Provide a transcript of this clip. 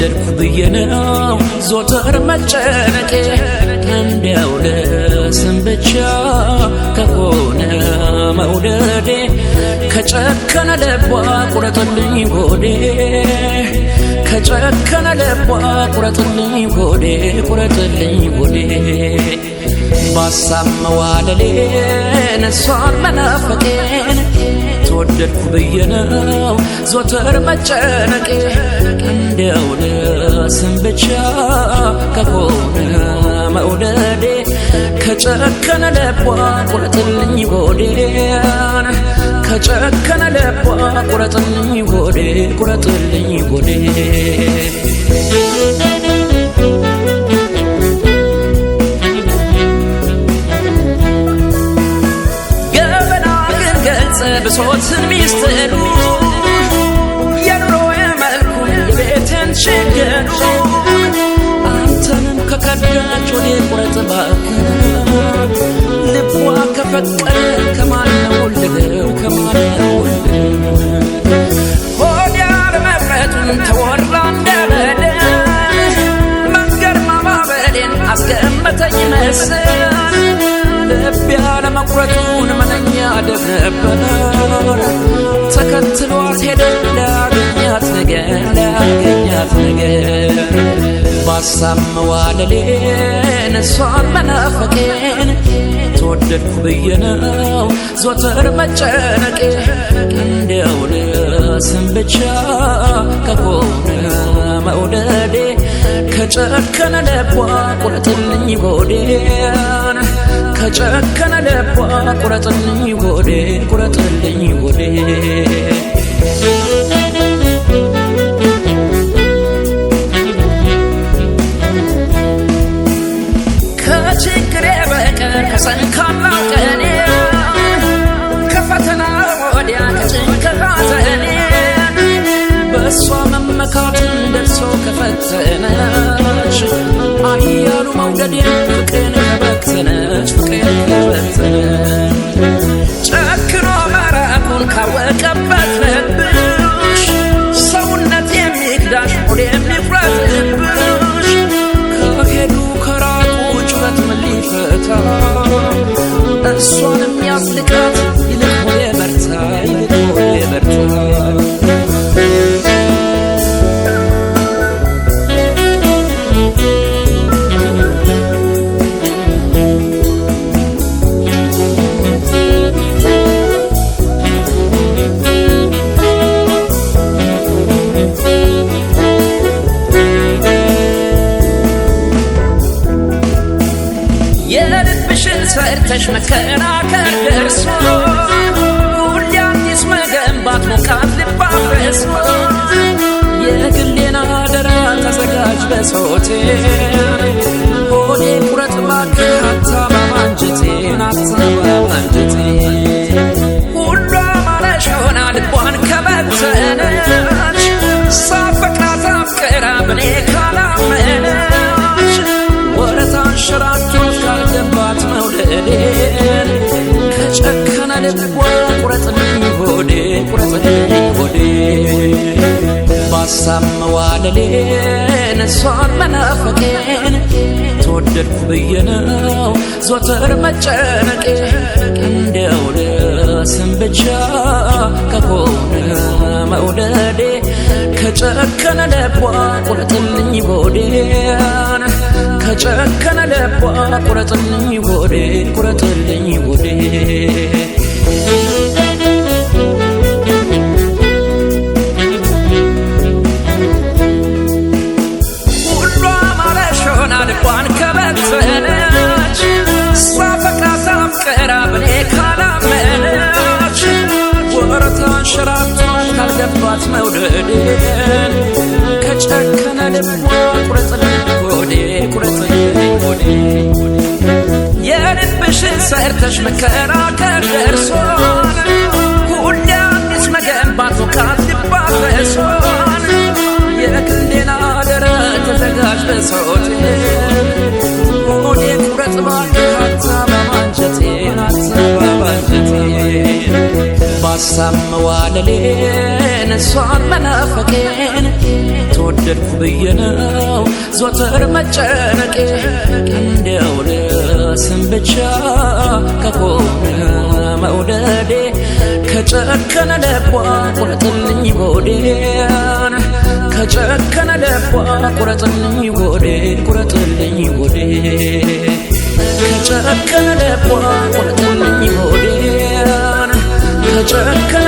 ተወደድኩ ብዬ ነው ዞተር መጨነቄ እንዲያው ለስም ብቻ ከሆነ መውደዴ ከጨከነ ልቧ ቁረጥልኝ ሆዴ ከጨከነ ልቧ ቁረጥልኝ ሆዴ ቁረጥልኝ ሆዴ ባሳብ መዋለሌን እሷን መናፈቄን ተወደድኩ ብዬ ነው ዞተር መጨነቄ እንዲያው ለስም ብቻ ከሆነ መውደዴ ከጨከነ ልቧ ቁረጥልኝ ሆዴን ከጨከነ ልቧ ቁረጥልኝ ሆዴ ቁረጥልኝ ሆዴ ብሶት ሚስጥሩ የኑሮዬ መልኩ የቤቴን ችግሩ አንተንም ከከዳች ወዴ ቁረጥ እባክህ ልቧ ከፈቀደ ከማነው ልለው ከማነው ሆድ ያለመፍረቱን ተወራ እንደበደ መንገድ ማባበሌን አስገመተኝ መስል ልብ ያለመቁረጡን ምንኛ ደግ ነበር ተከትሏት ሄደ ላገኛት ነገር ባሳብ መዋለሌን እሷን መናፈቄን ተወደድኩ ብዬ ነው ዞተር መጨነቄ እንዲያው ለስም ብቻ ከሆነ መውደዴ ከጨከነ ልቧ ቁረጥልኝ ሆዴን ከጨከነ ልቧ ቁረጥልኝ ሆዴ ቁረጥልኝ ሆዴ ከችግሬ በቀር ከሰንካላው ቀኔ ከፈተና ወዲያ ከጭንቅ ሐዘኔ በእሷ መመካትን ደርሶ ከፈተነች አያሉ መውደዴን ፍቅሬን ከበተነች ፍቅሬን ከበተነች ጨክኖ መራቁን ካወቀበት ልብሽ ሰውነት የሚክዳሽ ሆድ የሚፍረጥብሽ ከሄዱ ከራቁ ጩኸት ምን ሊፈታ እሷን የሚያስልቃት ይልቅ ሆዴ በርታ ይልቅ ሆዴ በርታ ሰርተሽ መከራከር ደርሶ ሁሌ አዲስ መገንባት ሞቃት ልብ አፍርሶ የግሌን አደራ ተዘጋጅ በጾቴ ሆዴ ቁረጥ እባክህ አታማም አንጀቴን አታማም አንጀቴ ሁሉ አማረሽ ሆና ልቧን ከበተነች ሳፈቅራት አፍቅራ በኔ ካላመነች ወረት አንሸራቶት ካልገባት መውደዴን ከጨከነ ልቧ ቁረጥልኝ ሆዴ ቁረጥልኝ ሆዴ ባሳብ መዋለሌን እሷን መናፈቄን ተወደድኩ ብዬ ነው ዞተር መጨነቄ እንዲያው ለስም ብቻ ከሆነ መውደዴ ከጨከነ ልቧ ቁረጥልኝ ሆዴን ከጨከነ ልቧ ቁረጥልኝ ሆዴ ቁረጥልኝ ሆዴ ሁሉ አማረሽ ሆና ልቧን ከበተነች ሳፈቅራት አፍቅራ በኔ ካላመነች ወረት አንሸራቶት ካልገባት መውደዴን ከጨከነ ልቧ ቁረጥልኝ ሆዴ ቁረጥልኝ ሆዴ የልብሽን ሰርተሽ መከራከር ደርሶን ሁሌ አዲስ መገንባት ሞቃት ልብ አፍርሶን የግሌን አደራ ተዘጋጅ በጾቴ ሆዴ ቁረጥ እባክህ አታማም አንጀቴን አታማም አንጀቴን ባሳብ መዋለሌን እሷን መናፈቄን ተወደድኩ ብዬ ነው ዞትር መጨነቄ እንደው ለስም ብቻ ከሆነ መውደዴ ከጨከነ ልቧ ቁረጥልኝ ሆዴን ከጨከነ ልቧ ቁረጥልኝ ሆዴን ቁረጥልኝ ሆዴን ከጨከነ ልቧ ቁረጥልኝ ሆዴን ከጨከነ